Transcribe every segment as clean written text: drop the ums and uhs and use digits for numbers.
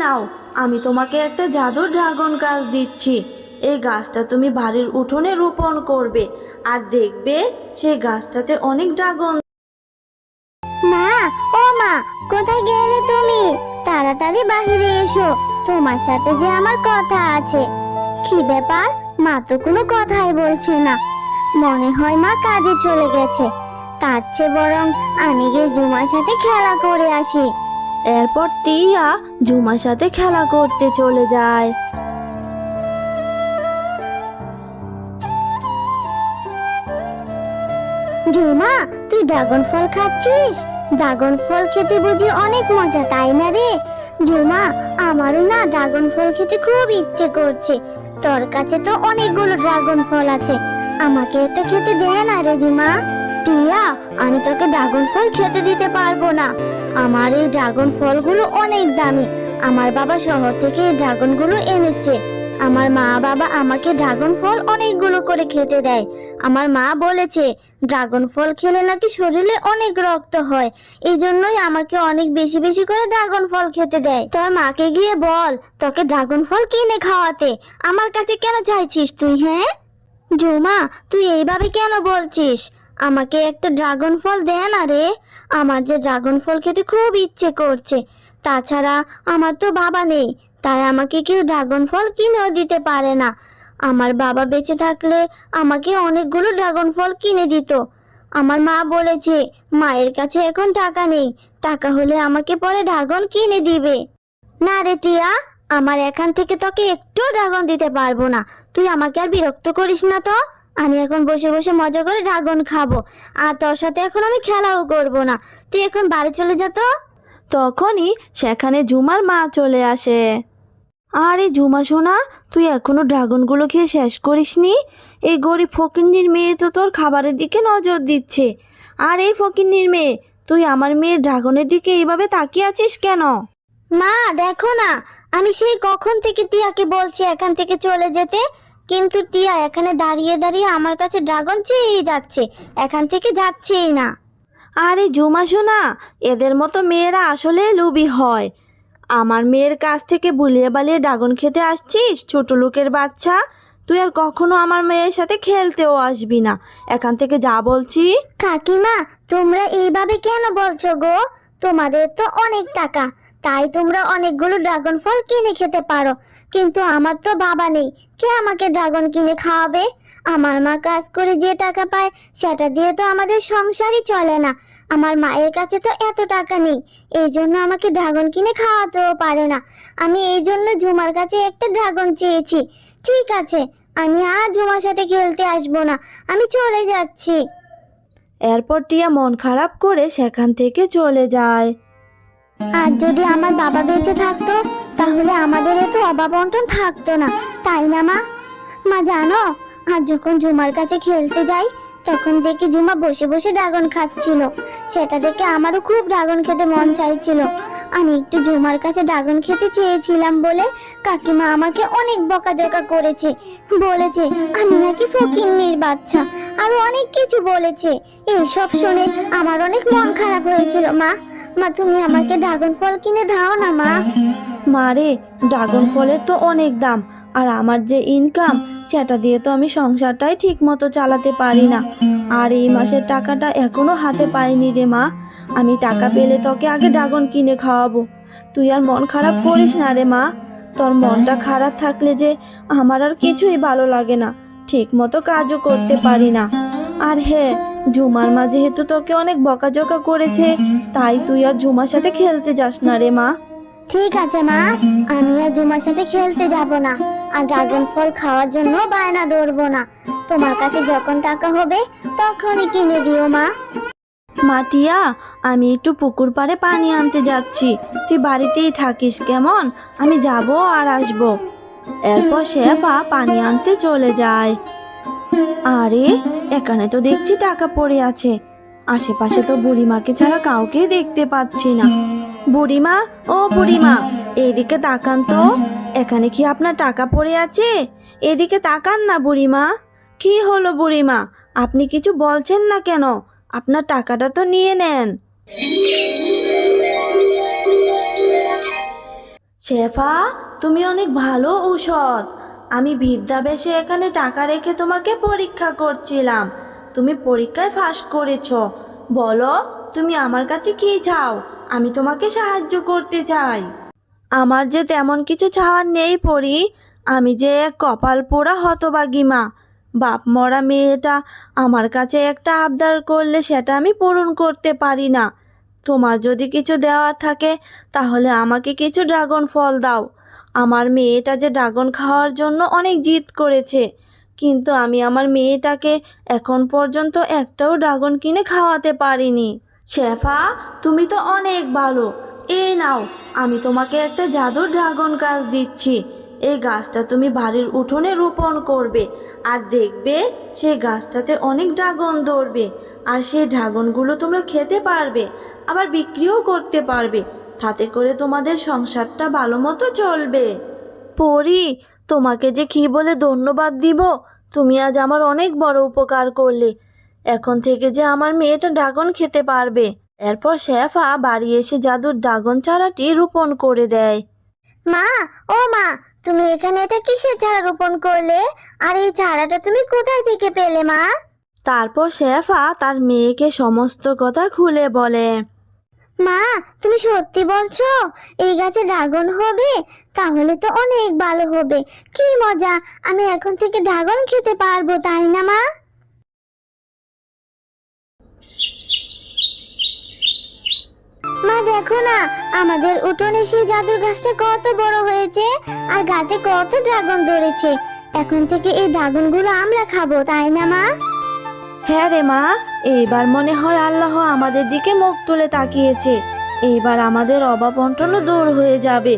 নাও, আমি তোমাকে একটা জাদুর ড্রাগন গাছ দিচ্ছি। এই গাছটা তুমি বাড়ির উঠোনে রোপণ করবে, আর দেখবে সেই গাছটাতে অনেক ড্রাগন। মা, ও মা, কোথায় গেলে তুমি? তাড়াতাড়ি বাহিরে এসো, তোমার সাথে যে আমার কথা আছে। কি ব্যাপার, মা তো কোনো কথাই বলছে না। মনে হয় মা কাজে চলে গেছে। তার চেয়ে বরং আমি গিয়ে জুমার সাথে খেলা করে আসি। এরপর টিয়া ঝুমার সাথে খেলা করতে চলে যায়। ঝুমা, তুই ড্রাগন ফল খাচ্ছিস? ড্রাগন ফল খেতে বুঝি অনেক মজা, তাই না রে? ঝুমা, আমারও না ড্রাগন ফল খেতে খুব ইচ্ছে করছে। তোর কাছে তো অনেকগুলো ড্রাগন ফল আছে, আমাকে একটা খেতে দে না রে ঝুমা। টিয়া, আমি তোকে ড্রাগন ফল খেতে দিতে পারবো না। আমার এই ড্রাগন ফলগুলো অনেক দামি। আমার বাবা শহর থেকে এই ড্রাগনগুলো এনেছে। আমার মা বাবা আমাকে ড্রাগন ফল অনেকগুলো করে খেতে দেয়। আমার মা বলেছে ড্রাগন ফল খেলে নাকি শরীরে অনেক রক্ত হয়, এই জন্যই আমাকে অনেক বেশি বেশি করে ড্রাগন ফল খেতে দেয়। তোর মাকে গিয়ে বল তোকে ড্রাগন ফল কিনে খাওয়াতে। আমার কাছে কেন চাইছিস তুই? হ্যাঁ ঝুমা, তুই এইভাবে কেন বলছিস? আমাকে একটা ড্রাগন ফল দে না রে। আমার যে ড্রাগন ফল খেতে খুব ইচ্ছে করছে। তাছাড়া আমার তো বাবা নেই, তাই আমাকে কেউ ড্রাগন ফল কিনেও দিতে পারে না। আমার বাবা বেঁচে থাকলে আমাকে অনেকগুলো ড্রাগন ফল কিনে দিত। আমার মা বলেছে মায়ের কাছে এখন টাকা নেই, টাকা হলে আমাকে পরে ড্রাগন কিনে দিবে। না রে টিয়া, আমার এখান থেকে তোকে একটু ড্রাগন দিতে পারবো না। তুই আমাকে আর বিরক্ত করিস না তো। আমি এখন বসে বসে মজা করে ড্রাগন খাবো, আর তোর সাথে এখন আমি খেলাও করব না। তুই এখন বাড়ি চলে যা তো। তখনই সেখানে ঝুমার মা চলে আসে। আরে ঝুমা সোনা, তুই এখনো ড্রাগনগুলো খেয়ে শেষ করিসনি? এই গরিব ফকিন্নির মেয়ে তো তোর খাবারের দিকে নজর দিচ্ছে। আর এই ফকিন্নির মেয়ে, তুই আমার মেয়ের ড্রাগনের দিকে এইভাবে তাকিয়ে আছিস কেন? মা দেখো না, আমি সেই কখন থেকে টিয়াকে বলছি এখান থেকে চলে যেতে, কিন্তু টিয়া এখানে দাঁড়িয়ে দাঁড়িয়ে আমার কাছে ড্রাগন চেয়েই যাচ্ছে, এখান থেকে যাচ্ছেই না। আরে ঝুমা সোনা, এদের মতো মেয়েরা আসলে লোভী হয়। আমার মেয়ের কাছ থেকে বুলিয়ে বালিয়ে ড্রাগন খেতে আসছিস, ছোট লোকের বাচ্চা। তুই আর কখনো আমার মেয়ের সাথে খেলতেও আসবি না, এখান থেকে যা বলছি। কাকিমা, তোমরা এইভাবে কেন বলছো গো? তোমাদের তো অনেক টাকা, তাই তোমরা অনেকগুলো ড্রাগন ফল কিনে খেতে পারো, কিন্তু আমার তো বাবা নেই, কে আমাকে ড্রাগন কিনে খাওয়াবে? আমার মা কাজ করে যে টাকা পায় সেটা দিয়ে তো আমাদের সংসারই চলে না। আমার মায়ের কাছে তো এত টাকা নেই, এই জন্য আমাকে ড্রাগন কিনে খাওয়াতেও পারে না। আমি এই জন্য ঝুমার কাছে একটা ড্রাগন চেয়েছি। ঠিক আছে, আমি আর ঝুমার সাথে খেলতে আসবো না, আমি চলে যাচ্ছি। এরপর টিয়া মন খারাপ করে সেখান থেকে চলে যায়। আর যদি আমার বাবা বেঁচে থাকতো তাহলে আমাদের এত অভাব অনটন থাকতো না, তাই না মা? মা জানো, আর যখন ঝুমার কাছে খেলতে যাই তখন দেখি ঝুমা বসে বসে ড্রাগন খাচ্ছিল। সেটা দেখে আমারও খুব ড্রাগন খেতে মন চাইছিল। আমি একটু ঝুমার কাছে ড্রাগন খেতে চেয়েছিলাম বলে কাকিমা আমাকে অনেক বকাঝকা করেছে, বলেছে আমি নাকি ফকিন্নির বাচ্চা, আরো অনেক কিছু বলেছে। এইসব শুনে আমার অনেক মন খারাপ হয়েছিল। মা, তুমি আমাকে ড্রাগন ফল কিনে দাও না মা। মারে, ড্রাগন ফলের তো অনেক দাম, আর আমার যে ইনকাম সেটা দিয়ে তো আমি সংসারটাই ঠিক মতো চালাতে পারি না। আর এই মাসের টাকাটা এখনো হাতে পাইনি রে মা। আমি টাকা পেলে তোকে আগে ড্রাগন কিনে খাওয়াবো। তুই আর মন খারাপ করিস না রে মা। তোর মনটা খারাপ থাকলে যে আমার আর কিছুই ভালো লাগে না, ঠিক মতো কাজও করতে পারি না। আর হ্যাঁ, ঝুমার মা যেহেতু তোকে অনেক বকাঝকা করেছে, তাই তুই আর ঝুমার সাথে খেলতে যাস না রে মা। ঠিক আছে মা, আমি আর ঝুমার সাথে খেলতে যাব না, আর ড্রাগন ফল খাওয়ার জন্য বায়না ধরবো না। তোমার কাছে যখন টাকা হবে তখনই কিনে দিও মা। মাটিয়া, আমি একটু পুকুর পাড়ে পানি আনতে যাচ্ছি, তুই বাড়িতেই থাকিস কেমন? আমি যাব আর আসব। এরপর শেফা পানি আনতে চলে যায়। আরে, এখানে তো দেখছি টাকা পড়ে আছে। আশেপাশে তো বুড়িমাকে ছাড়া কাউকে দেখতে পাচ্ছি না। বুড়িমা, ও বুড়িমা, এইদিকে তাকান তো। এখানে কি আপনার টাকা পড়ে আছে? এদিকে তাকান না বুড়িমা। কি হলো বুড়িমা, আপনি কিছু বলছেন না কেন? আপনার টাকাটা তো নিয়ে নেন। শেফা, তুমি অনেক ভালো ঔষধ। আমি বিদ্যাবেশে এখানে টাকা রেখে তোমাকে পরীক্ষা করছিলাম। তুমি পরীক্ষায় ফার্স্ট করেছো। বলো, তুমি আমার কাছে কী চাও? আমি তোমাকে সাহায্য করতে চাই। আমার যে তেমন কিছু চাওয়ার নেই পরি। আমি যে এক কপাল পোড়া হতভাগী মা। বাপ মরা মেয়েটা আমার কাছে একটা আবদার করলে সেটা আমি পূরণ করতে পারি না। তোমার যদি কিছু দেওয়ার থাকে তাহলে আমাকে কিছু ড্রাগন ফল দাও। আমার মেয়েটা যে ড্রাগন খাওয়ার জন্য অনেক জিদ করেছে, কিন্তু আমি আমার মেয়েটাকে এখন পর্যন্ত একটাও ড্রাগন কিনে খাওয়াতে পারিনি। শেফা, তুমি তো অনেক ভালো। এই নাও, আমি তোমাকে একটা জাদুর ড্রাগন গাছ দিচ্ছি। এই গাছটা তুমি বাড়ির উঠোনে রোপণ করবে, আর দেখবে সেই গাছটাতে অনেক ড্রাগন ধরবে। আর সেই ড্রাগনগুলো তোমরা খেতে পারবে, আবার বিক্রিও করতে পারবে। তাতে করে তোমাদের সংসারটা ভালো মতো চলবে। পরি, তোমাকে যে কী বলে ধন্যবাদ দিব। তুমি আজ আমার অনেক বড় উপকার করলে। এখন থেকে যে আমার মেয়েটা ড্রাগন খেতে পারবে। এরপর শেফা বাড়ি এসে জাদুর ড্রাগন চারাটি রোপণ করে দেয়। মা, ও মা, তুমি এখানে এটা কিসের চারা রোপণ করলে? আর এই চারাটা তুমি কোথায় থেকে পেলে মা? তারপর শেফা তার মেয়েকে সমস্ত কথা খুলে বলে। মা, তুমি সত্যি বলছো এই গাছে ড্রাগন হবে? তাহলে তো অনেক ভালো হবে। কি মজা, আমি এখন থেকে ড্রাগন খেতে পারবো, তাই না মা? মা দেখো না, আমাদের উঠোনে সেই জাদুর গাছটা কত বড় হয়েছে, আর গাছে কত ড্রাগন ধরেছে। এখন থেকে এই ড্রাগনগুলো আমরা খাবো, তাই না মা? হ্যাঁ রে মা, এইবার মনে হয় আল্লাহ আমাদের দিকে মুখ তুলে তাকিয়েছে। এইবার আমাদের অভাব অনটনও দূর হয়ে যাবে।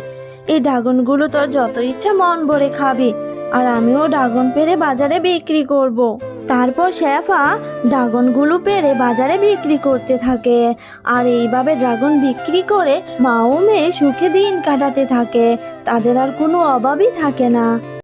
এই ড্রাগনগুলো তোর যত ইচ্ছা মন ভরে খাবি, আর আমিও ড্রাগন পেড়ে বাজারে বিক্রি করব। তারপর শেফা ড্রাগনগুলো পেড়ে বাজারে বিক্রি করতে থাকে। আর এইভাবে ড্রাগন বিক্রি করে মা ও মেয়ে সুখে দিন কাটাতে থাকে। তাদের আর কোনো অভাবই থাকে না।